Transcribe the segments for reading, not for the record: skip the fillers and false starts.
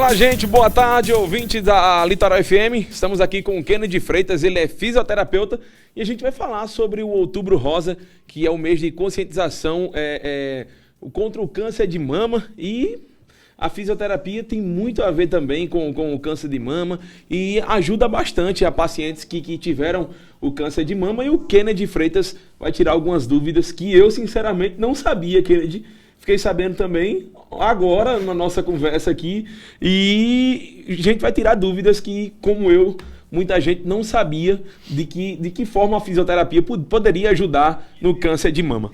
Olá, gente, boa tarde, ouvintes da Litoral FM. Estamos aqui com o Kennedy Freitas, ele é fisioterapeuta e a gente vai falar sobre o Outubro Rosa, que é o mês de conscientização contra o câncer de mama, e a fisioterapia tem muito a ver também com o câncer de mama e ajuda bastante a pacientes que tiveram o câncer de mama. E o Kennedy Freitas vai tirar algumas dúvidas que eu, sinceramente, não sabia, Kennedy. Fiquei sabendo também agora na nossa conversa aqui, e a gente vai tirar dúvidas que, como eu, muita gente não sabia de que forma a fisioterapia poderia ajudar no câncer de mama.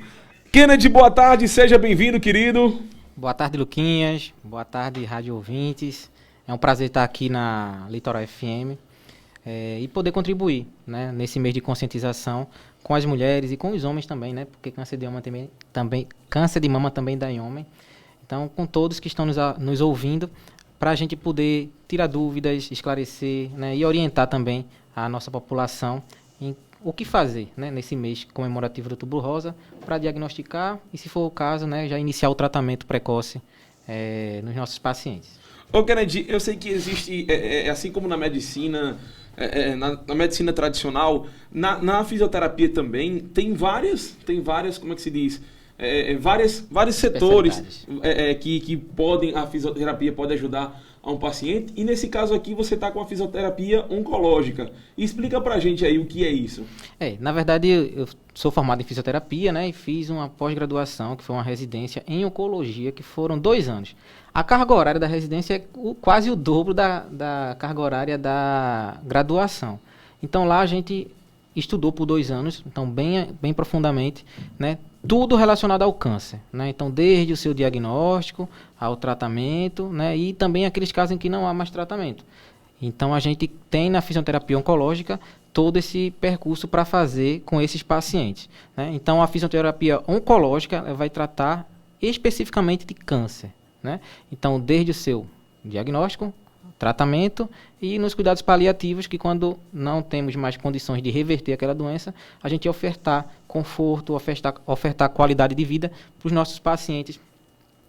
Kennedy, boa tarde, seja bem-vindo, querido. Boa tarde, Luquinhas. Boa tarde, rádio ouvintes. É um prazer estar aqui na Litoral FM e poder contribuir, né, nesse mês de conscientização com as mulheres e com os homens também, né? Porque câncer de mama também dá em homem. Então, com todos que estão nos ouvindo, para a gente poder tirar dúvidas, esclarecer, né, e orientar também a nossa população em o que fazer, né, nesse mês comemorativo do Outubro Rosa, para diagnosticar e, se for o caso, né, já iniciar o tratamento precoce nos nossos pacientes. Ô, Kennedy, eu sei que existe, assim como na medicina, na medicina tradicional, na fisioterapia também, tem várias, como é que se diz? Vários setores que a fisioterapia pode ajudar a um paciente, e nesse caso aqui você está com a fisioterapia oncológica. Explica pra gente aí o que é isso. Na verdade, eu sou formado em fisioterapia, né, e fiz uma pós-graduação, que foi uma residência em oncologia, que foram 2 anos. A carga horária da residência é quase o dobro da carga horária da graduação. Então lá a gente estudou por 2 anos, então bem profundamente, né, tudo relacionado ao câncer, né? Então, desde o seu diagnóstico ao tratamento, né, e também aqueles casos em que não há mais tratamento. Então, a gente tem na fisioterapia oncológica todo esse percurso para fazer com esses pacientes, né? Então, a fisioterapia oncológica vai tratar especificamente de câncer, né? Então, desde o seu diagnóstico, tratamento e nos cuidados paliativos, que quando não temos mais condições de reverter aquela doença, a gente ofertar conforto, ofertar qualidade de vida para os nossos pacientes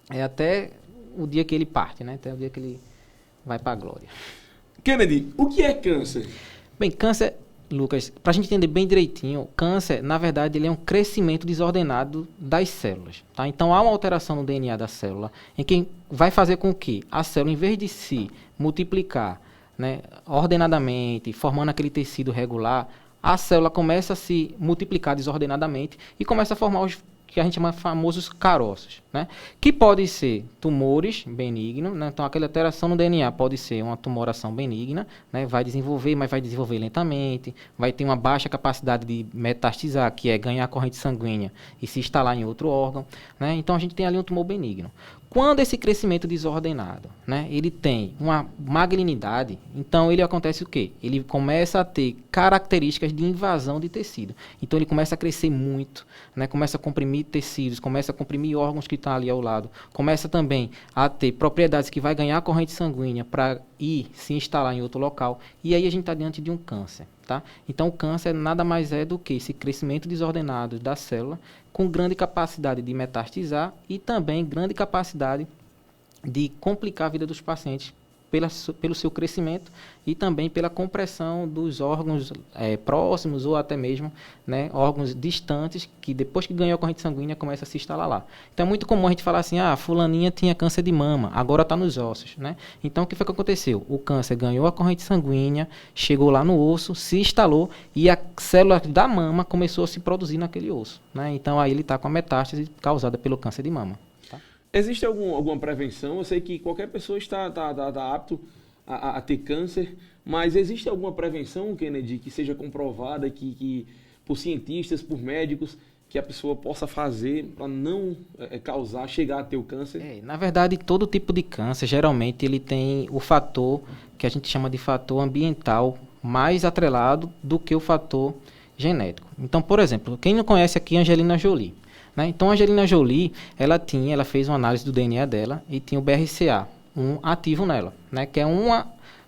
até o dia que ele parte, né? Até o dia que ele vai para a glória. Kennedy, o que é câncer? Bem, câncer, Lucas, para a gente entender bem direitinho, câncer, na verdade, ele é um crescimento desordenado das células, tá? Então, há uma alteração no DNA da célula, em que vai fazer com que a célula, em vez de se multiplicar, né, ordenadamente, formando aquele tecido regular, a célula começa a se multiplicar desordenadamente e começa a formar os que a gente chama de famosos caroços, né? Que podem ser tumores benignos, né? Então, aquela alteração no DNA pode ser uma tumoração benigna, né? Vai desenvolver, mas vai desenvolver lentamente, vai ter uma baixa capacidade de metastizar, que é ganhar corrente sanguínea e se instalar em outro órgão, né? Então, a gente tem ali um tumor benigno. Quando esse crescimento desordenado, né, ele tem uma malignidade, então ele acontece o quê? Ele começa a ter características de invasão de tecido. Então ele começa a crescer muito, né, começa a comprimir tecidos, começa a comprimir órgãos que estão ali ao lado, começa também a ter propriedades que vai ganhar corrente sanguínea para ir se instalar em outro local, e aí a gente está diante de um câncer. Tá? Então o câncer nada mais é do que esse crescimento desordenado da célula, com grande capacidade de metastizar e também grande capacidade de complicar a vida dos pacientes pelo seu crescimento e também pela compressão dos órgãos próximos ou até mesmo, né, órgãos distantes que depois que ganhou a corrente sanguínea começa a se instalar lá. Então é muito comum a gente falar assim, fulaninha tinha câncer de mama, agora está nos ossos, né? Então o que foi que aconteceu? O câncer ganhou a corrente sanguínea, chegou lá no osso, se instalou e a célula da mama começou a se produzir naquele osso, né? Então aí ele está com a metástase causada pelo câncer de mama. Existe alguma prevenção? Eu sei que qualquer pessoa está apto a ter câncer, mas existe alguma prevenção, Kennedy, que seja comprovada, que por cientistas, por médicos, que a pessoa possa fazer para não chegar a ter o câncer? Na verdade, todo tipo de câncer, geralmente, ele tem o fator que a gente chama de fator ambiental mais atrelado do que o fator genético. Então, por exemplo, quem não conhece aqui Angelina Jolie, né? Então, a Angelina Jolie, ela fez uma análise do DNA dela e tinha o BRCA1 ativo nela, né? Que é uma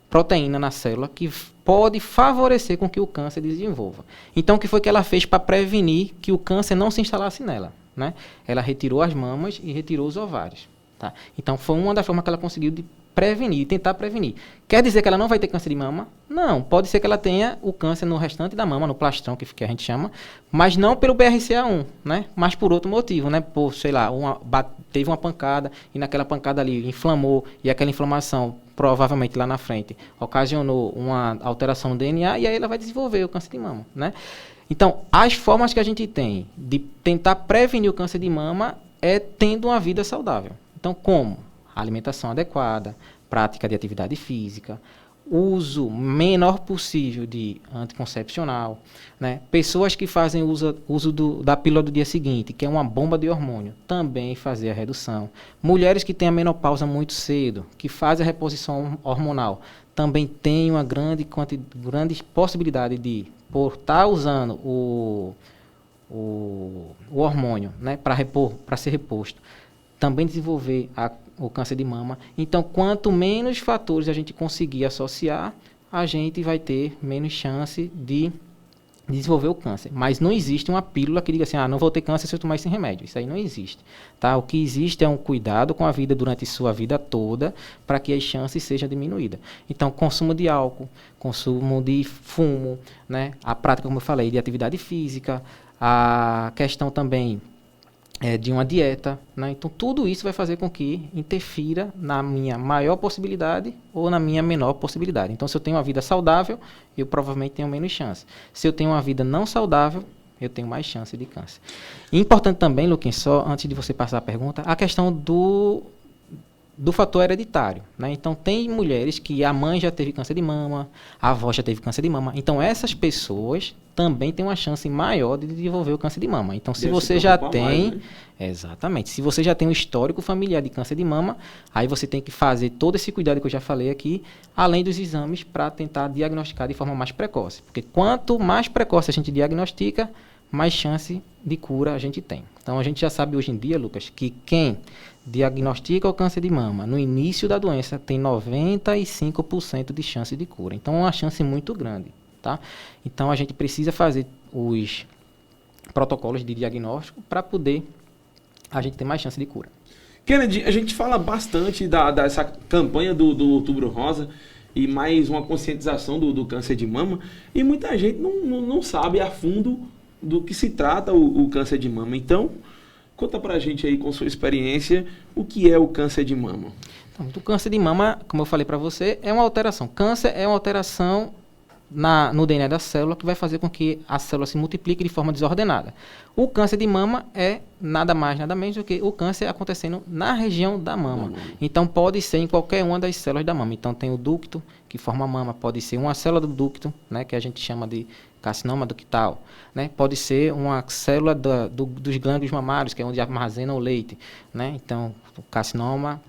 proteína na célula que pode favorecer com que o câncer desenvolva. Então, o que foi que ela fez para prevenir que o câncer não se instalasse nela, né? Ela retirou as mamas e retirou os ovários, tá? Então, foi uma das formas que ela conseguiu de prevenir, tentar prevenir. Quer dizer que ela não vai ter câncer de mama? Não, pode ser que ela tenha o câncer no restante da mama, no plastrão, que a gente chama, mas não pelo BRCA1, né? Mas por outro motivo, né? Por, sei lá, teve uma pancada e naquela pancada ali inflamou e aquela inflamação provavelmente lá na frente ocasionou uma alteração no DNA e aí ela vai desenvolver o câncer de mama, né? Então, as formas que a gente tem de tentar prevenir o câncer de mama é tendo uma vida saudável. Então, como? Alimentação adequada, prática de atividade física, uso menor possível de anticoncepcional, né? Pessoas que fazem uso da pílula do dia seguinte, que é uma bomba de hormônio, também fazer a redução. Mulheres que têm a menopausa muito cedo, que fazem a reposição hormonal, também tem uma grande possibilidade de, por estar usando o hormônio, né, para ser reposto, também desenvolver o câncer de mama. Então, quanto menos fatores a gente conseguir associar, a gente vai ter menos chance de desenvolver o câncer. Mas não existe uma pílula que diga assim, não vou ter câncer se eu tomar esse remédio. Isso aí não existe. Tá? O que existe é um cuidado com a vida durante sua vida toda para que as chances sejam diminuídas. Então, consumo de álcool, consumo de fumo, né? A prática, como eu falei, de atividade física, a questão também de uma dieta, né? Então tudo isso vai fazer com que interfira na minha maior possibilidade ou na minha menor possibilidade. Então se eu tenho uma vida saudável, eu provavelmente tenho menos chance. Se eu tenho uma vida não saudável, eu tenho mais chance de câncer. E importante também, Luquinhas, só antes de você passar a pergunta, a questão do fator hereditário, né? Então tem mulheres que a mãe já teve câncer de mama, a avó já teve câncer de mama. Então essas pessoas também têm uma chance maior de desenvolver o câncer de mama. Então se você já tem, mais, né? Exatamente, se você já tem um histórico familiar de câncer de mama, aí você tem que fazer todo esse cuidado que eu já falei aqui, além dos exames para tentar diagnosticar de forma mais precoce. Porque quanto mais precoce a gente diagnostica, mais chance de cura a gente tem. Então a gente já sabe hoje em dia, Lucas, que quem diagnostica o câncer de mama no início da doença tem 95% de chance de cura. Então é uma chance muito grande, tá? Então a gente precisa fazer os protocolos de diagnóstico para poder a gente ter mais chance de cura. Kennedy, a gente fala bastante dessa campanha do Outubro Rosa e mais uma conscientização do câncer de mama, e muita gente não sabe a fundo do que se trata o câncer de mama. Então, conta pra gente aí, com sua experiência, o que é o câncer de mama. Então, o câncer de mama, como eu falei para você, é uma alteração. Câncer é uma alteração no DNA da célula que vai fazer com que a célula se multiplique de forma desordenada. O câncer de mama é nada mais, nada menos do que o câncer acontecendo na região da mama. Então, pode ser em qualquer uma das células da mama. Então, tem o ducto, que forma a mama, pode ser uma célula do ducto, né, que a gente chama de carcinoma ductal, né? Pode ser uma célula dos glândulos mamários, que é onde armazena o leite, né? Então, carcinoma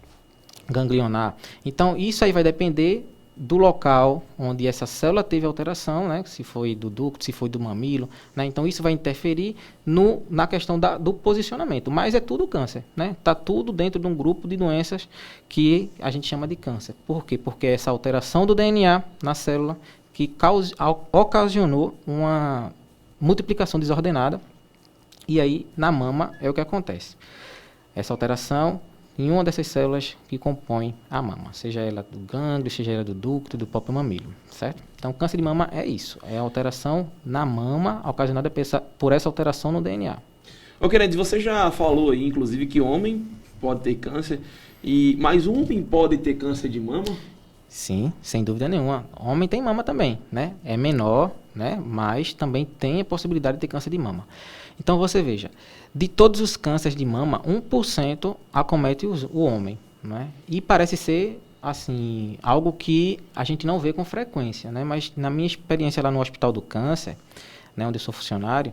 ganglionar. Então, isso aí vai depender do local onde essa célula teve alteração, né? Se foi do ducto, se foi do mamilo, né? Então, isso vai interferir na questão do posicionamento. Mas é tudo câncer, né? Está tudo dentro de um grupo de doenças que a gente chama de câncer. Por quê? Porque essa alteração do DNA na célula que ocasionou uma multiplicação desordenada, e aí na mama é o que acontece. Essa alteração em uma dessas células que compõem a mama, seja ela do glândula, seja ela do ducto, do próprio mamilo, certo? Então, câncer de mama é isso, é a alteração na mama ocasionada por essa alteração no DNA. Ô, Kennedy, você já falou aí, inclusive, que homem pode ter câncer, mas homem pode ter câncer de mama? Sim, sem dúvida nenhuma. Homem tem mama também, né? É menor, né? Mas também tem a possibilidade de ter câncer de mama. Então, você veja, de todos os cânceres de mama, 1% acomete o homem, né? E parece ser, assim, algo que a gente não vê com frequência, né? Mas na minha experiência lá no Hospital do Câncer, né, onde eu sou funcionário,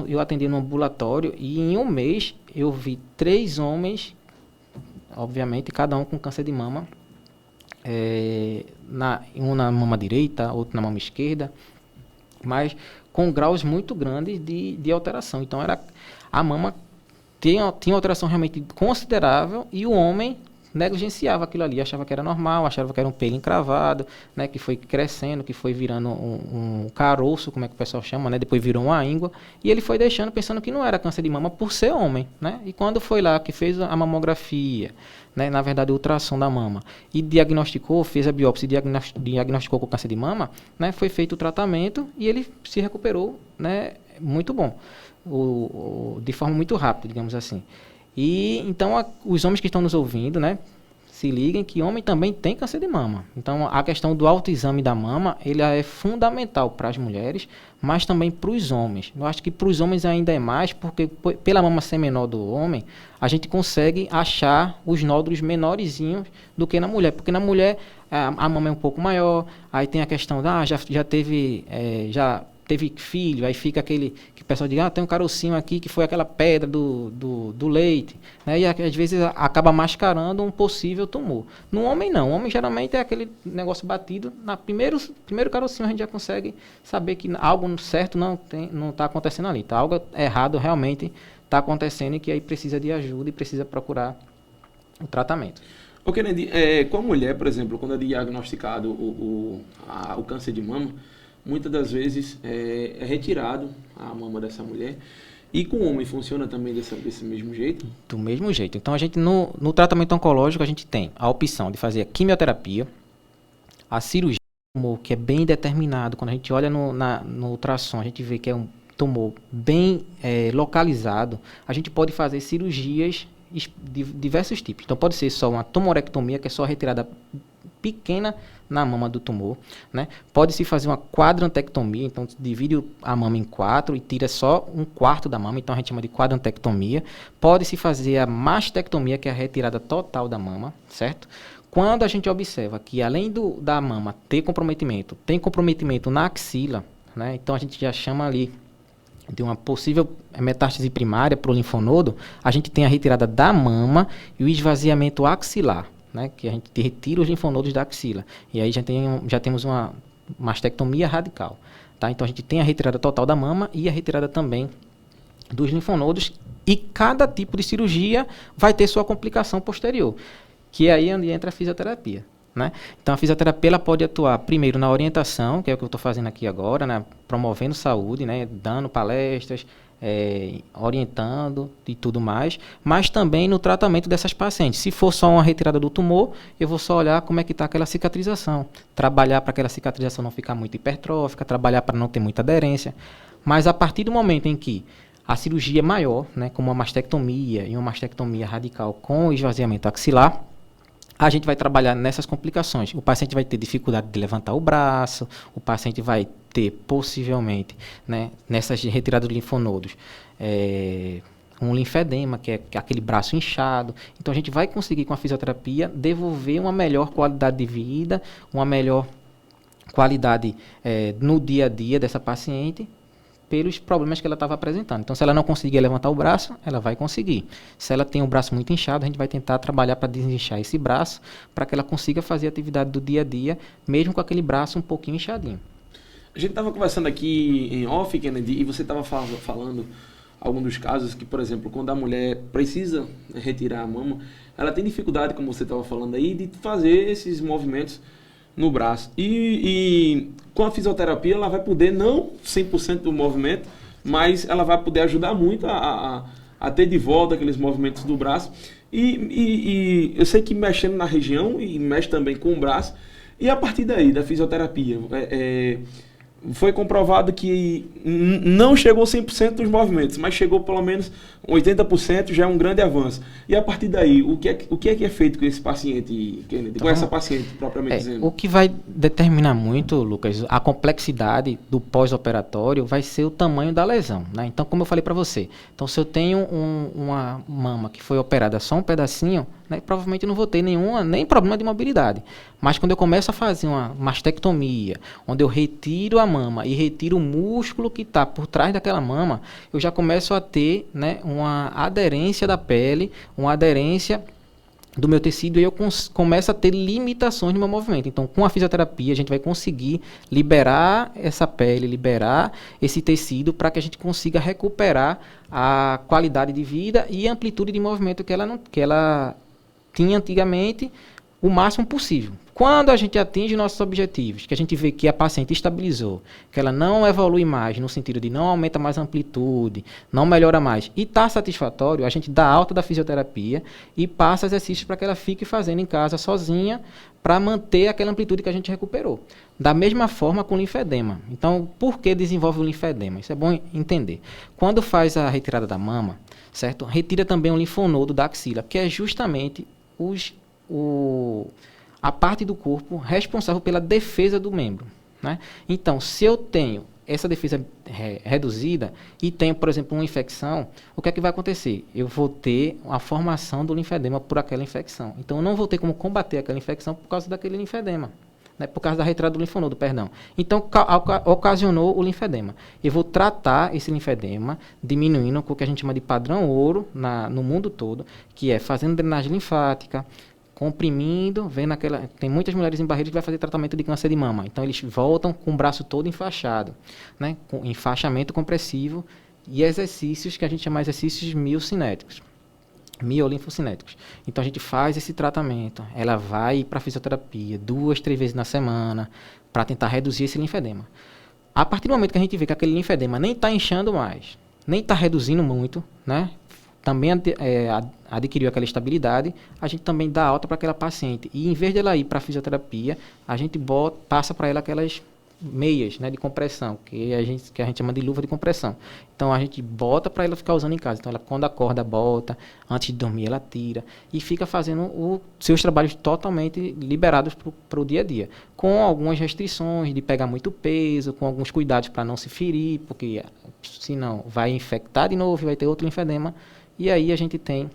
eu atendi no ambulatório e em um mês eu vi 3 homens, obviamente, cada um com câncer de mama, um na mama direita, outro na mama esquerda, mas com graus muito grandes de alteração. Então, a mama tinha uma alteração realmente considerável e o homem negligenciava aquilo ali, achava que era normal, achava que era um pelo encravado, né, que foi crescendo, que foi virando um caroço, como é que o pessoal chama, né, depois virou uma íngua, e ele foi deixando pensando que não era câncer de mama por ser homem, né, e quando foi lá que fez a mamografia, né, na verdade o ultrassom da mama, e diagnosticou, fez a biópsia e diagnosticou com câncer de mama, né, foi feito o tratamento e ele se recuperou, né, muito bom, de forma muito rápida, digamos assim. E então os homens que estão nos ouvindo, né, se liguem que homem também tem câncer de mama. Então a questão do autoexame da mama, ele é fundamental para as mulheres, mas também para os homens. Eu acho que para os homens ainda é mais, porque pela mama ser menor do homem, a gente consegue achar os nódulos menorzinhos do que na mulher, porque na mulher a mama é um pouco maior, aí tem a questão da já teve filho, aí fica aquele que o pessoal diz, tem um carocinho aqui que foi aquela pedra do leite, né? E às vezes acaba mascarando um possível tumor. No homem não, o homem geralmente é aquele negócio batido, na primeiro carocinho a gente já consegue saber que algo certo não está acontecendo ali, tá? Algo errado realmente está acontecendo e que aí precisa de ajuda e precisa procurar o tratamento. Ô Kennedy, com a mulher, por exemplo, quando é diagnosticado o câncer de mama, muitas das vezes é retirado a mama dessa mulher. E com o homem funciona também desse mesmo jeito? Do mesmo jeito. Então, a gente no tratamento oncológico, a gente tem a opção de fazer a quimioterapia, a cirurgia, que é bem determinado. Quando a gente olha no ultrassom, a gente vê que é um tumor bem localizado. A gente pode fazer cirurgias de diversos tipos. Então, pode ser só uma tumorectomia, que é só a retirada pequena na mama do tumor, né? Pode-se fazer uma quadrantectomia, então divide a mama em 4 e tira só um quarto da mama, então a gente chama de quadrantectomia. Pode-se fazer a mastectomia, que é a retirada total da mama, certo? Quando a gente observa que além da mama ter comprometimento, tem comprometimento na axila, né? Então a gente já chama ali de uma possível metástase primária para o linfonodo, a gente tem a retirada da mama e o esvaziamento axilar, né, que a gente retira os linfonodos da axila. E aí já temos uma mastectomia radical. Tá? Então a gente tem a retirada total da mama e a retirada também dos linfonodos. E cada tipo de cirurgia vai ter sua complicação posterior, que é aí onde entra a fisioterapia. Né? Então a fisioterapia ela pode atuar primeiro na orientação, que é o que eu estou fazendo aqui agora, né? Promovendo saúde, né? Dando palestras, orientando e tudo mais, mas também no tratamento dessas pacientes. Se for só uma retirada do tumor, eu vou só olhar como é que está aquela cicatrização, trabalhar para aquela cicatrização não ficar muito hipertrófica, trabalhar para não ter muita aderência, mas a partir do momento em que a cirurgia é maior, né, como uma mastectomia e uma mastectomia radical com esvaziamento axilar, a gente vai trabalhar nessas complicações. O paciente vai ter dificuldade de levantar o braço, o paciente vai ter, possivelmente, né, nessas retiradas de linfonodos, um linfedema, que é aquele braço inchado. Então, a gente vai conseguir, com a fisioterapia, devolver uma melhor qualidade de vida, uma melhor qualidade no dia a dia dessa paciente, pelos problemas que ela estava apresentando. Então, se ela não conseguir levantar o braço, ela vai conseguir. Se ela tem o braço muito inchado, a gente vai tentar trabalhar para desinchar esse braço, para que ela consiga fazer a atividade do dia a dia, mesmo com aquele braço um pouquinho inchadinho. A gente estava conversando aqui em off, Kennedy, e você estava falando alguns dos casos que, por exemplo, quando a mulher precisa retirar a mama, ela tem dificuldade, como você estava falando aí, de fazer esses movimentos no braço. E com a fisioterapia ela vai poder, não 100% do movimento, mas ela vai poder ajudar muito a ter de volta aqueles movimentos do braço. E eu sei que mexendo na região e mexe também com o braço. E a partir daí, da fisioterapia, foi comprovado que não chegou 100% dos movimentos, mas chegou pelo menos 80%, já é um grande avanço. E a partir daí, o que é feito com esse paciente, Kennedy? Então, com essa paciente, propriamente dizendo? O que vai determinar muito, Lucas, a complexidade do pós-operatório vai ser o tamanho da lesão. Né? Então, como eu falei para você, então, se eu tenho uma mama que foi operada só um pedacinho, né, provavelmente não vou ter nem problema de mobilidade. Mas quando eu começo a fazer uma mastectomia, onde eu retiro a mama e retiro o músculo que está por trás daquela mama, eu já começo a ter, né, uma aderência da pele, uma aderência do meu tecido, e eu começo a ter limitações no meu movimento. Então, com a fisioterapia, a gente vai conseguir liberar essa pele, liberar esse tecido, para que a gente consiga recuperar a qualidade de vida e a amplitude de movimento que ela tinha antigamente o máximo possível. Quando a gente atinge nossos objetivos, que a gente vê que a paciente estabilizou, que ela não evolui mais, no sentido de não aumenta mais a amplitude, não melhora mais, e está satisfatório, a gente dá alta da fisioterapia e passa exercícios para que ela fique fazendo em casa sozinha, para manter aquela amplitude que a gente recuperou. Da mesma forma com o linfedema. Então, por que desenvolve o linfedema? Isso é bom entender. Quando faz a retirada da mama, certo? Retira também o linfonodo da axila, que é justamente a parte do corpo responsável pela defesa do membro, né? Então, se eu tenho essa defesa reduzida e tenho, por exemplo, uma infecção, o que é que vai acontecer? Eu vou ter a formação do linfedema por aquela infecção. Então, eu não vou ter como combater aquela infecção por causa daquele linfedema, né? Por causa da retirada do linfonodo, perdão. Então, ocasionou o linfedema. Eu vou tratar esse linfedema, diminuindo com o que a gente chama de padrão ouro no mundo todo, que é fazendo drenagem linfática, comprimindo, vendo aquela... Tem muitas mulheres em Barreiras que vai fazer tratamento de câncer de mama. Então, eles voltam com o braço todo enfaixado, né? Com enfaixamento compressivo e exercícios que a gente chama de exercícios miocinéticos, miolinfocinéticos. Então, a gente faz esse tratamento. Ela vai para a fisioterapia 2, 3 vezes na semana para tentar reduzir esse linfedema. A partir do momento que a gente vê que aquele linfedema nem está inchando mais, nem está reduzindo muito, né? Também adquiriu aquela estabilidade, a gente também dá alta para aquela paciente. E em vez de ela ir para a fisioterapia, a gente passa para ela aquelas meias, né, de compressão, que a gente chama de luva de compressão. Então, a gente bota para ela ficar usando em casa. Então, ela, quando acorda, bota, antes de dormir, ela tira. E fica fazendo os seus trabalhos totalmente liberados para o dia a dia. Com algumas restrições de pegar muito peso, com alguns cuidados para não se ferir, porque senão vai infectar de novo e vai ter outro linfedema. E aí a gente tem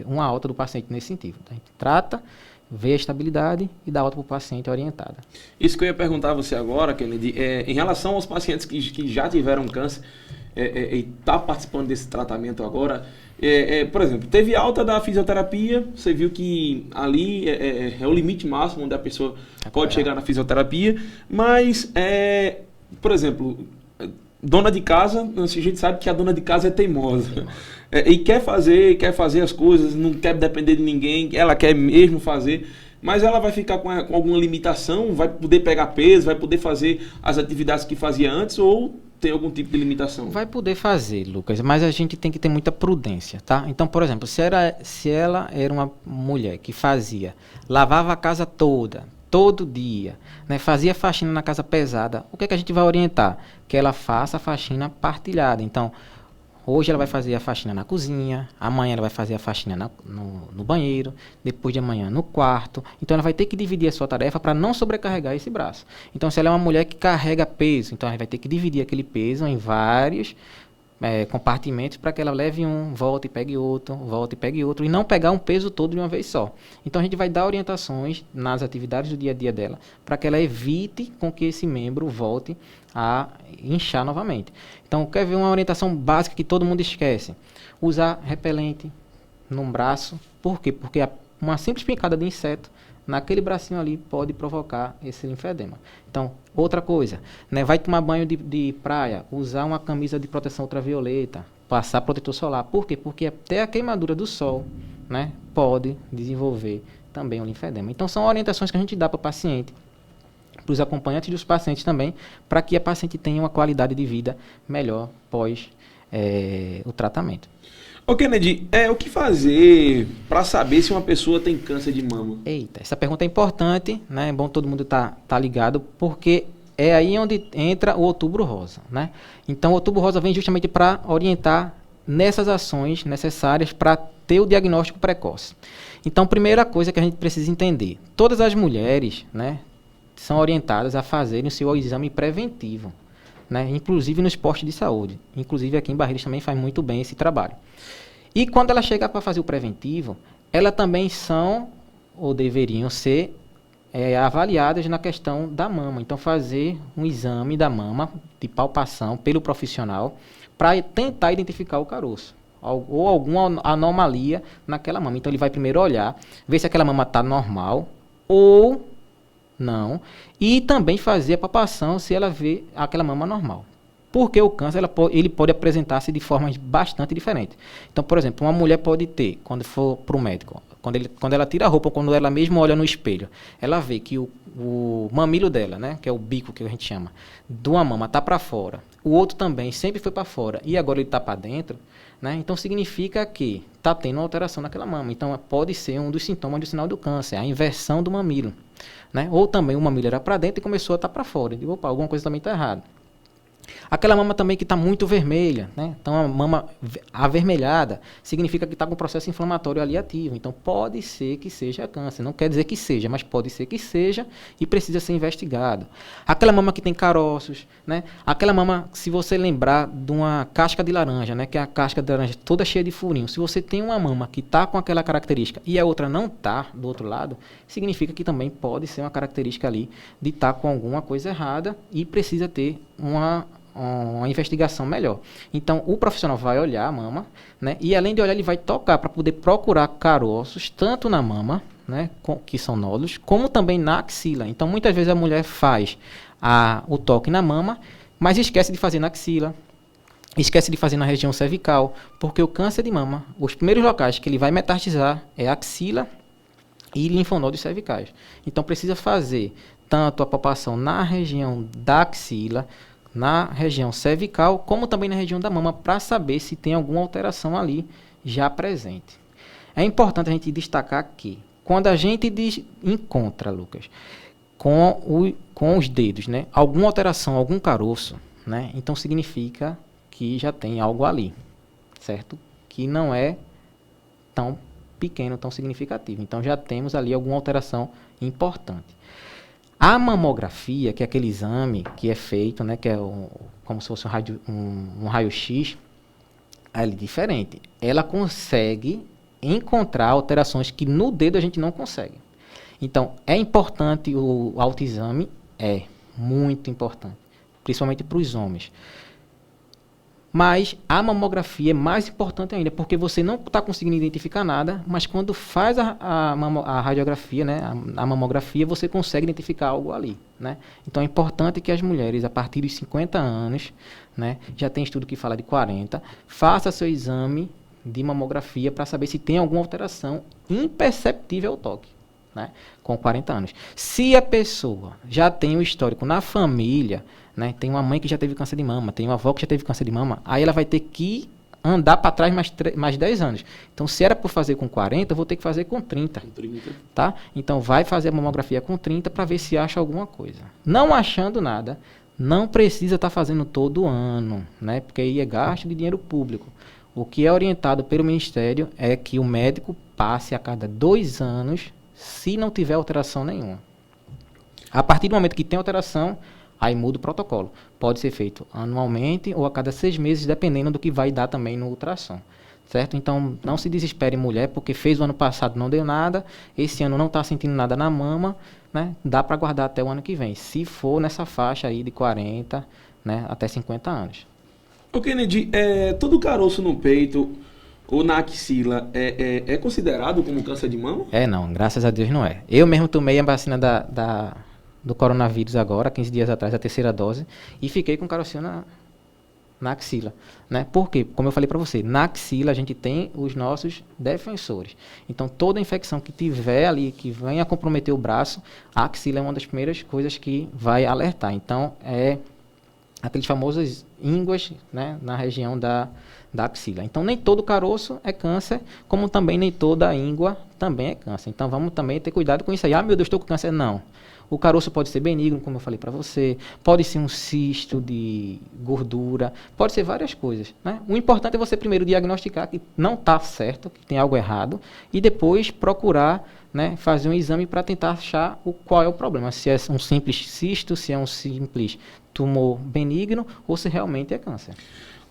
uma alta do paciente nesse sentido. A gente trata, vê a estabilidade e dá alta para o paciente orientada. Isso que eu ia perguntar a você agora, Kennedy, em relação aos pacientes que já tiveram câncer e está participando desse tratamento agora, por exemplo, teve alta da fisioterapia, você viu que ali é o limite máximo onde a pessoa pode chegar na fisioterapia, mas, por exemplo... Dona de casa, a gente sabe que a dona de casa é teimosa. E quer fazer as coisas, não quer depender de ninguém, ela quer mesmo fazer, mas ela vai ficar com alguma limitação, vai poder pegar peso, vai poder fazer as atividades que fazia antes ou tem algum tipo de limitação? Vai poder fazer, Lucas, mas a gente tem que ter muita prudência, tá? Então, por exemplo, se ela era uma mulher que lavava a casa todo dia, né, fazia faxina na casa pesada, o que é que a gente vai orientar? Que ela faça a faxina partilhada. Então, hoje ela vai fazer a faxina na cozinha, amanhã ela vai fazer a faxina no banheiro, depois de amanhã no quarto. Então, ela vai ter que dividir a sua tarefa para não sobrecarregar esse braço. Então, se ela é uma mulher que carrega peso, então ela vai ter que dividir aquele peso em vários compartimentos para que ela leve volte e pegue outro, e não pegar um peso todo de uma vez só. Então, a gente vai dar orientações nas atividades do dia a dia dela para que ela evite com que esse membro volte a inchar novamente. Então, quer ver uma orientação básica que todo mundo esquece? Usar repelente num braço. Por quê? Porque uma simples picada de inseto naquele bracinho ali pode provocar esse linfedema. Então, outra coisa, né, vai tomar banho de praia, usar uma camisa de proteção ultravioleta, passar protetor solar. Por quê? Porque até a queimadura do sol, né, pode desenvolver também o linfedema. Então, são orientações que a gente dá para o paciente, para os acompanhantes dos pacientes também, para que a paciente tenha uma qualidade de vida melhor pós o tratamento. Ô Kennedy, o que fazer para saber se uma pessoa tem câncer de mama? Eita, essa pergunta é importante, né? É bom todo mundo tá ligado, porque é aí onde entra o Outubro Rosa, né? Então, o Outubro Rosa vem justamente para orientar nessas ações necessárias para ter o diagnóstico precoce. Então, primeira coisa que a gente precisa entender, todas as mulheres, né, são orientadas a fazerem o seu exame preventivo, né? Inclusive nos postos de saúde. Inclusive aqui em Barreiras também faz muito bem esse trabalho. E quando ela chega para fazer o preventivo, elas também são, ou deveriam ser, avaliadas na questão da mama. Então, fazer um exame da mama, de palpação, pelo profissional, para tentar identificar o caroço, ou alguma anomalia naquela mama. Então, ele vai primeiro olhar, ver se aquela mama está normal, ou não, e também fazer a palpação se ela vê aquela mama normal. Porque o câncer ele pode apresentar-se de formas bastante diferentes. Então, por exemplo, uma mulher pode ter, quando for para o médico, Quando ela tira a roupa, quando ela mesmo olha no espelho, ela vê que o mamilo dela, né, que é o bico que a gente chama, de uma mama tá para fora, o outro também sempre foi para fora e agora ele tá para dentro, né? Então significa que tá tendo uma alteração naquela mama. Então pode ser um dos sintomas do sinal do câncer, a inversão do mamilo, né? Ou também o mamilo era para dentro e começou a estar para fora. Eu digo, opa, alguma coisa também está errada. Aquela mama também que está muito vermelha, né? Então a mama avermelhada significa que está com um processo inflamatório ali ativo. Então pode ser que seja câncer. Não quer dizer que seja, mas pode ser que seja e precisa ser investigado. Aquela mama que tem caroços, né? Aquela mama, se você lembrar de uma casca de laranja, né? Que é a casca de laranja toda cheia de furinho. Se você tem uma mama que está com aquela característica e a outra não está do outro lado, significa que também pode ser uma característica ali de estar com alguma coisa errada e precisa ter uma investigação melhor. Então, o profissional vai olhar a mama, né? E além de olhar, ele vai tocar para poder procurar caroços, tanto na mama, né? Que são nódulos, como também na axila. Então, muitas vezes a mulher faz o toque na mama, mas esquece de fazer na axila, esquece de fazer na região cervical, porque o câncer de mama, os primeiros locais que ele vai metastatizar é a axila e linfonodos cervicais. Então, precisa fazer tanto a palpação na região da axila, na região cervical, como também na região da mama, para saber se tem alguma alteração ali já presente. É importante a gente destacar que, quando a gente encontra, Lucas, com os dedos, né, alguma alteração, algum caroço, né, então significa que já tem algo ali, certo? Que não é tão pequeno, tão significativo. Então já temos ali alguma alteração importante. A mamografia, que é aquele exame que é feito, né, que é como se fosse um raio-x, é diferente. Ela consegue encontrar alterações que no dedo a gente não consegue. Então, é importante o autoexame? É muito importante, principalmente para os homens. Mas a mamografia é mais importante ainda, porque você não está conseguindo identificar nada, mas quando faz a radiografia, né, a mamografia, você consegue identificar algo ali, né? Então é importante que as mulheres, a partir dos 50 anos, né, já tem estudo que fala de 40, faça seu exame de mamografia para saber se tem alguma alteração imperceptível ao toque, né, com 40 anos. Se a pessoa já tem um histórico na família, né, tem uma mãe que já teve câncer de mama, tem uma avó que já teve câncer de mama, aí ela vai ter que andar para trás mais 10 anos. Então, se era por fazer com 40, eu vou ter que fazer com 30. Tá? Então, vai fazer a mamografia com 30 para ver se acha alguma coisa. Não achando nada, não precisa estar fazendo todo ano, né, porque aí é gasto de dinheiro público. O que é orientado pelo Ministério é que o médico passe a cada 2 anos, se não tiver alteração nenhuma. A partir do momento que tem alteração, aí muda o protocolo. Pode ser feito anualmente ou a cada 6 meses, dependendo do que vai dar também no ultrassom. Certo? Então, não se desespere, mulher, porque fez o ano passado, não deu nada, esse ano não está sentindo nada na mama, né? Dá para guardar até o ano que vem, se for nessa faixa aí de 40, né, até 50 anos. Ô Kennedy, todo caroço no peito ou na axila é considerado como câncer de mama? Não, graças a Deus não é. Eu mesmo tomei a vacina do coronavírus agora, 15 dias atrás, a 3ª dose, e fiquei com carocinho na axila, né? Por quê? Como eu falei para você, na axila a gente tem os nossos defensores. Então, toda infecção que tiver ali, que venha comprometer o braço, a axila é uma das primeiras coisas que vai alertar. Então, é aqueles famosos ínguas, né, na região da axila. Então, nem todo caroço é câncer, como também nem toda íngua também é câncer. Então, vamos também ter cuidado com isso aí. Ah, meu Deus, estou com câncer. Não. O caroço pode ser benigno, como eu falei para você, pode ser um cisto de gordura, pode ser várias coisas, né? O importante é você primeiro diagnosticar que não está certo, que tem algo errado, e depois procurar, né, fazer um exame para tentar achar qual é o problema, se é um simples cisto, se é um simples tumor benigno ou se realmente é câncer.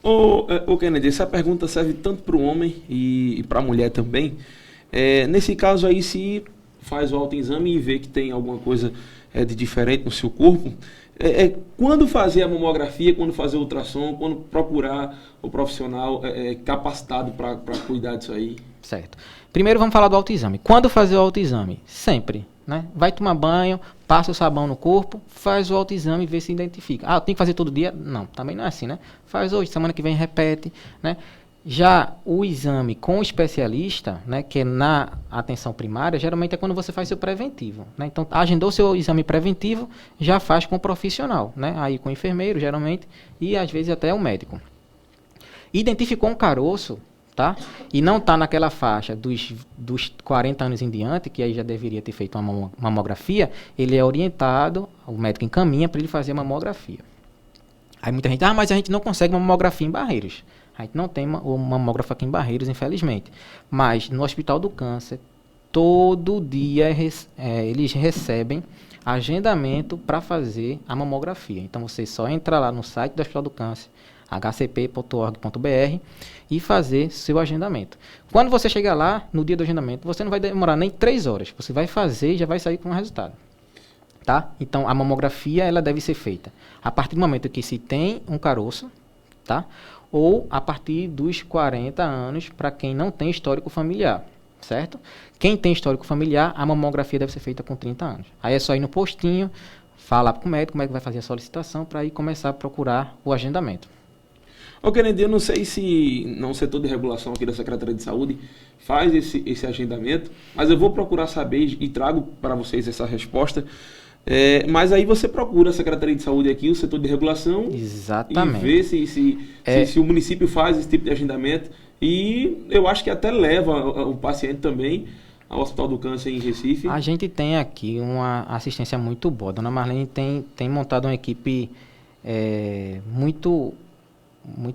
Ô Kennedy, essa pergunta serve tanto para o homem e para a mulher também. Nesse caso aí, se faz o autoexame e vê que tem alguma coisa de diferente no seu corpo, quando fazer a mamografia, quando fazer o ultrassom, quando procurar o profissional capacitado para cuidar disso aí? Certo. Primeiro vamos falar do autoexame. Quando fazer o autoexame? Sempre, né? Vai tomar banho, passa o sabão no corpo, faz o autoexame e vê se identifica. Ah, tem que fazer todo dia? Não, também não é assim, né? Faz hoje, semana que vem repete, né? Já o exame com o especialista, né, que é na atenção primária, geralmente é quando você faz seu preventivo, né? Então, agendou seu exame preventivo, já faz com o profissional, né? Aí com o enfermeiro, geralmente, e às vezes até o médico. Identificou um caroço, tá? E não está naquela faixa dos 40 anos em diante, que aí já deveria ter feito uma mamografia, ele é orientado, o médico encaminha para ele fazer a mamografia. Aí muita gente, mas a gente não consegue uma mamografia em Barreiros. A gente não tem uma mamógrafo aqui em Barreiros, infelizmente. Mas no Hospital do Câncer, todo dia eles recebem agendamento para fazer a mamografia. Então você só entra lá no site do Hospital do Câncer, hcp.org.br, e fazer seu agendamento. Quando você chegar lá, no dia do agendamento, você não vai demorar nem 3 horas. Você vai fazer e já vai sair com o resultado. Tá? Então a mamografia ela deve ser feita a partir do momento que se tem um caroço, tá? Ou a partir dos 40 anos para quem não tem histórico familiar, certo? Quem tem histórico familiar, a mamografia deve ser feita com 30 anos. Aí é só ir no postinho, falar com o médico como é que vai fazer a solicitação para ir começar a procurar o agendamento. Ô Kennedy, eu não sei se no setor de regulação aqui da Secretaria de Saúde faz esse agendamento, mas eu vou procurar saber e trago para vocês essa resposta. Mas aí você procura a Secretaria de Saúde aqui, o setor de regulação. Exatamente. E vê se o município faz esse tipo de agendamento. E eu acho que até leva o paciente também ao Hospital do Câncer em Recife. A gente tem aqui uma assistência muito boa. A dona Marlene tem montado uma equipe muito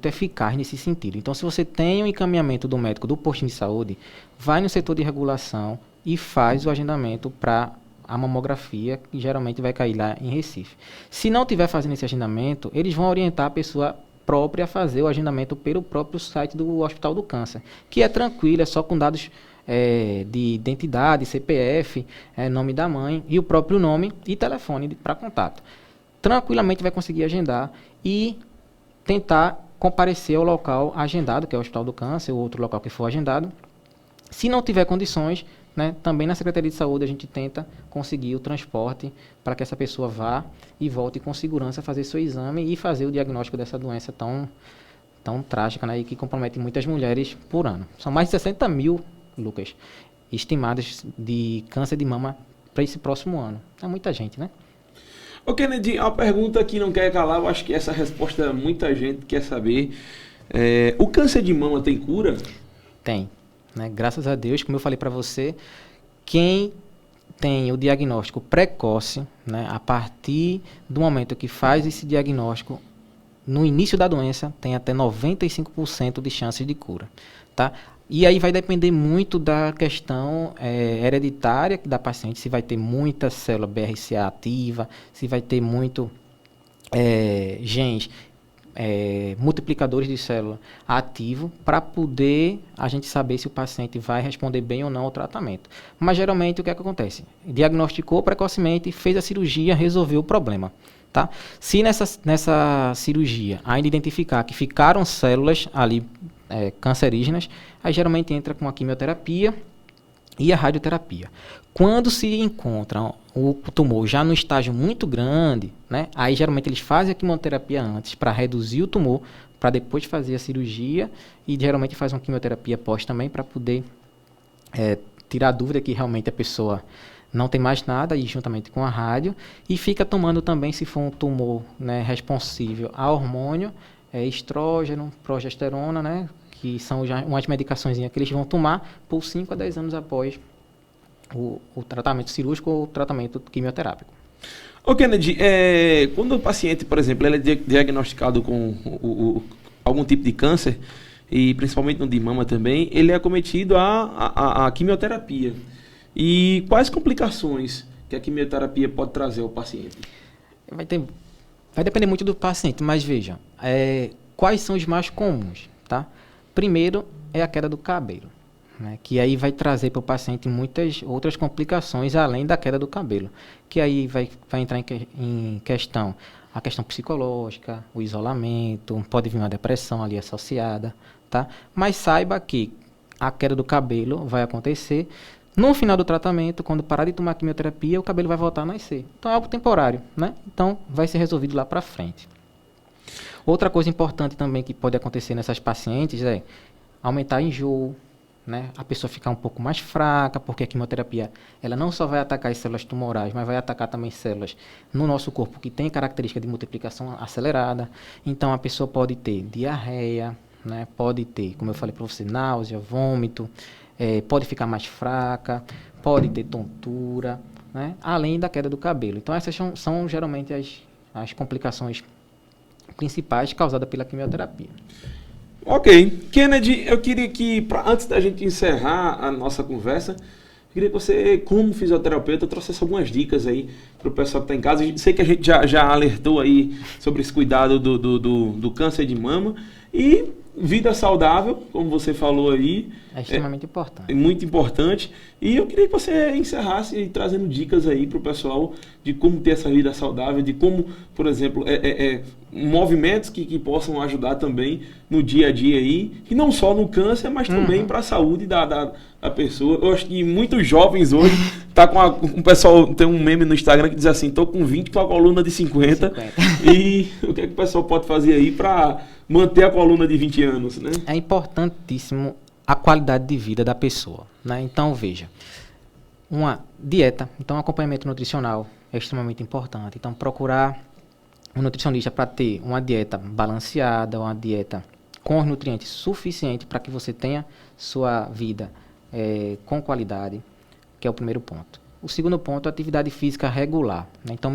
eficaz nesse sentido. Então, se você tem um encaminhamento do médico do postinho de saúde, vai no setor de regulação e faz o agendamento para a mamografia, que geralmente vai cair lá em Recife. Se não tiver fazendo esse agendamento, eles vão orientar a pessoa própria a fazer o agendamento pelo próprio site do Hospital do Câncer, que é tranquilo, é só com dados de identidade, CPF, nome da mãe e o próprio nome e telefone para contato. Tranquilamente vai conseguir agendar e tentar comparecer ao local agendado, que é o Hospital do Câncer, ou outro local que for agendado. Se não tiver condições, né, também na Secretaria de Saúde a gente tenta conseguir o transporte para que essa pessoa vá e volte com segurança a fazer seu exame e fazer o diagnóstico dessa doença tão trágica, né, e que compromete muitas mulheres por ano. São mais de 60 mil, Lucas, estimadas de câncer de mama para esse próximo ano. É muita gente, né? Ô Kennedy, uma pergunta que não quer calar, eu acho que essa resposta muita gente quer saber. O câncer de mama tem cura? Tem. Né? Graças a Deus, como eu falei para você, quem tem o diagnóstico precoce, né, a partir do momento que faz esse diagnóstico, no início da doença, tem até 95% de chances de cura. Tá? E aí vai depender muito da questão hereditária da paciente, se vai ter muita célula BRCA ativa, se vai ter muito genes multiplicadores de célula ativo, para poder a gente saber se o paciente vai responder bem ou não ao tratamento. Mas geralmente o que é que acontece? Diagnosticou precocemente, fez a cirurgia, resolveu o problema. Tá? Se nessa cirurgia ainda identificar que ficaram células ali cancerígenas, aí geralmente entra com a quimioterapia e a radioterapia. Quando se encontra o tumor já no estágio muito grande, né, aí geralmente eles fazem a quimioterapia antes para reduzir o tumor, para depois fazer a cirurgia, e geralmente faz uma quimioterapia pós também para poder tirar a dúvida que realmente a pessoa não tem mais nada, e juntamente com a rádio, e fica tomando também, se for um tumor, né, responsível a hormônio, estrógeno, progesterona, né, que são já umas medicações que eles vão tomar por 5 a 10 anos após o tratamento cirúrgico ou o tratamento quimioterápico. Ô Kennedy, quando o paciente, por exemplo, ele é diagnosticado com algum tipo de câncer, e principalmente no de mama também, ele é acometido a quimioterapia. E quais complicações que a quimioterapia pode trazer ao paciente? Vai depender muito do paciente, mas veja, quais são os mais comuns, tá? Primeiro é a queda do cabelo, né, que aí vai trazer para o paciente muitas outras complicações além da queda do cabelo, que aí vai entrar em questão a questão psicológica, o isolamento, pode vir uma depressão ali associada, tá? Mas saiba que a queda do cabelo vai acontecer no final do tratamento, quando parar de tomar quimioterapia, o cabelo vai voltar a nascer. Então é algo temporário, né? Então vai ser resolvido lá para frente. Outra coisa importante também que pode acontecer nessas pacientes aumentar enjoo, né? A pessoa ficar um pouco mais fraca, porque a quimioterapia ela não só vai atacar as células tumorais, mas vai atacar também células no nosso corpo que tem característica de multiplicação acelerada. Então, a pessoa pode ter diarreia, né? Pode ter, como eu falei para você, náusea, vômito, pode ficar mais fraca, pode ter tontura, né? Além da queda do cabelo. Então, essas são geralmente as complicações principais causadas pela quimioterapia. Ok. Kennedy, eu queria que, antes da gente encerrar a nossa conversa, eu queria que você, como fisioterapeuta, trouxesse algumas dicas aí para o pessoal que está em casa. Sei que a gente já alertou aí sobre esse cuidado do câncer de mama e vida saudável, como você falou aí. É extremamente importante. É muito importante. E eu queria que você encerrasse trazendo dicas aí para o pessoal de como ter essa vida saudável, de como, por exemplo, movimentos que possam ajudar também no dia a dia aí, e não só no câncer, mas também para a saúde da pessoa. Eu acho que muitos jovens hoje o pessoal tem um meme no Instagram que diz assim: tô com 20 com a coluna de 50. E o que é que o pessoal pode fazer aí para manter a coluna de 20 anos, né? É importantíssimo a qualidade de vida da pessoa, né? Então, veja, uma dieta, então acompanhamento nutricional é extremamente importante. Então, procurar um nutricionista para ter uma dieta balanceada, uma dieta com os nutrientes suficientes para que você tenha sua vida com qualidade, que é o primeiro ponto. O segundo ponto é a atividade física regular, né? Então,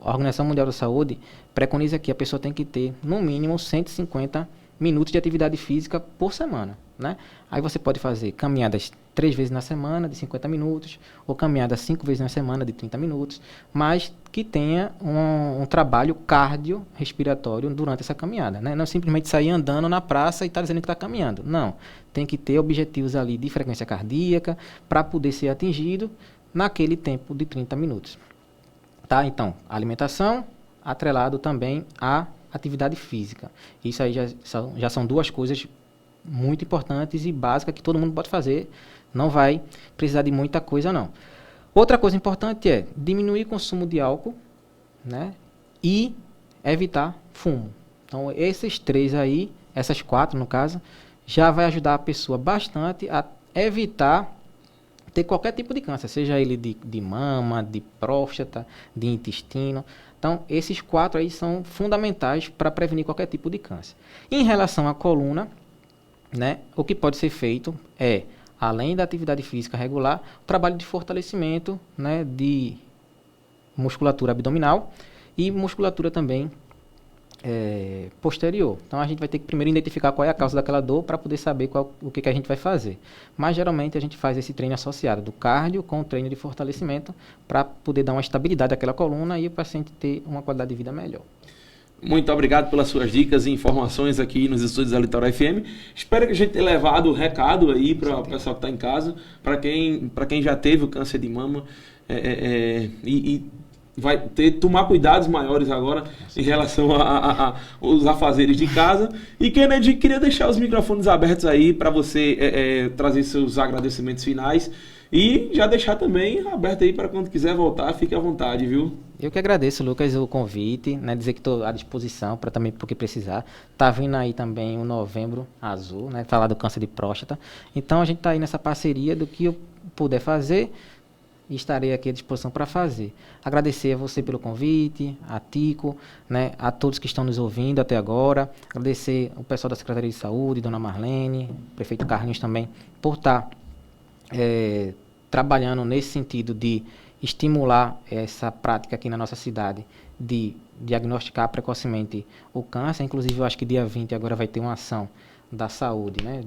a Organização Mundial da Saúde preconiza que a pessoa tem que ter, no mínimo, 150 minutos de atividade física por semana, né? Aí você pode fazer caminhadas 3 vezes na semana, de 50 minutos, ou caminhadas 5 vezes na semana, de 30 minutos, mas que tenha um trabalho cardiorrespiratório durante essa caminhada, né? Não simplesmente sair andando na praça e estar dizendo que está caminhando. Não, tem que ter objetivos ali de frequência cardíaca para poder ser atingido naquele tempo de 30 minutos. Tá? Então, alimentação atrelado também à atividade física. Isso aí já são duas coisas muito importantes e básicas que todo mundo pode fazer. Não vai precisar de muita coisa, não. Outra coisa importante é diminuir o consumo de álcool, né? E evitar fumo. Então, esses 3 aí, essas 4 no caso, já vai ajudar a pessoa bastante a evitar ter qualquer tipo de câncer, seja ele de mama, de próstata, de intestino. Então, esses 4 aí são fundamentais para prevenir qualquer tipo de câncer. Em relação à coluna, né, o que pode ser feito é, além da atividade física regular, o trabalho de fortalecimento, né, de musculatura abdominal e musculatura também posterior. Então, a gente vai ter que primeiro identificar qual é a causa daquela dor para poder saber o que a gente vai fazer. Mas, geralmente, a gente faz esse treino associado do cardio com o treino de fortalecimento para poder dar uma estabilidade àquela coluna e o paciente ter uma qualidade de vida melhor. Muito obrigado pelas suas dicas e informações aqui nos estúdios da Litoral FM. Espero que a gente tenha levado o recado aí para o pessoal que está em casa, para quem já teve o câncer de mama e vai tomar cuidados maiores agora em relação aos afazeres de casa. E Kennedy, queria deixar os microfones abertos aí para você trazer seus agradecimentos finais e já deixar também aberto aí para quando quiser voltar, fique à vontade, viu? Eu que agradeço, Lucas, o convite, né, dizer que estou à disposição para também, porque precisar. Tá vindo aí também o Novembro Azul, né, falar do câncer de próstata. Então, a gente está aí nessa parceria do que eu puder fazer e estarei aqui à disposição para fazer. Agradecer a você pelo convite, a Tico, né, a todos que estão nos ouvindo até agora. Agradecer o pessoal da Secretaria de Saúde, Dona Marlene, o prefeito Carlinhos também, por estar trabalhando nesse sentido de estimular essa prática aqui na nossa cidade de diagnosticar precocemente o câncer. Inclusive, eu acho que dia 20 agora vai ter uma ação da saúde, né,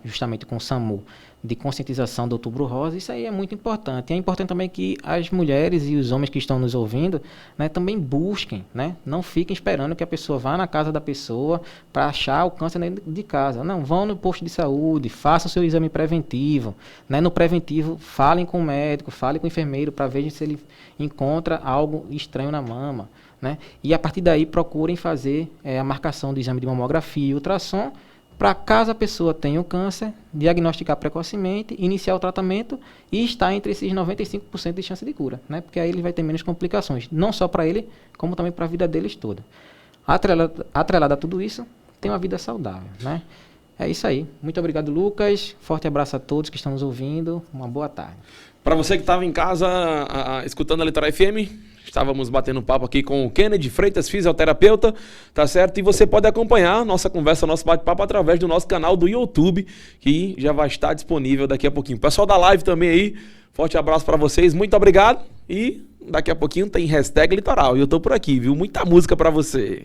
justamente com o SAMU, de conscientização do Outubro Rosa. Isso aí é muito importante. E é importante também que as mulheres e os homens que estão nos ouvindo, né, também busquem, né, não fiquem esperando que a pessoa vá na casa da pessoa para achar o câncer dentro de casa. Não, vão no posto de saúde, façam o seu exame preventivo, né, no preventivo falem com o médico, falem com o enfermeiro para ver se ele encontra algo estranho na mama, né, e a partir daí procurem fazer a marcação do exame de mamografia e ultrassom, para caso a pessoa tenha o câncer, diagnosticar precocemente, iniciar o tratamento e estar entre esses 95% de chance de cura, né? Porque aí ele vai ter menos complicações, não só para ele, como também para a vida deles toda. Atrelado a tudo isso, tem uma vida saudável, né? É isso aí. Muito obrigado, Lucas. Forte abraço a todos que estão nos ouvindo. Uma boa tarde. Para você que estava em casa escutando a Litoral FM, estávamos batendo papo aqui com o Kennedy Freitas, fisioterapeuta, tá certo? E você pode acompanhar nossa conversa, nosso bate-papo através do nosso canal do YouTube, que já vai estar disponível daqui a pouquinho. Pessoal da live também aí, forte abraço para vocês, muito obrigado. E daqui a pouquinho tem hashtag Litoral. E eu tô por aqui, viu? Muita música para você.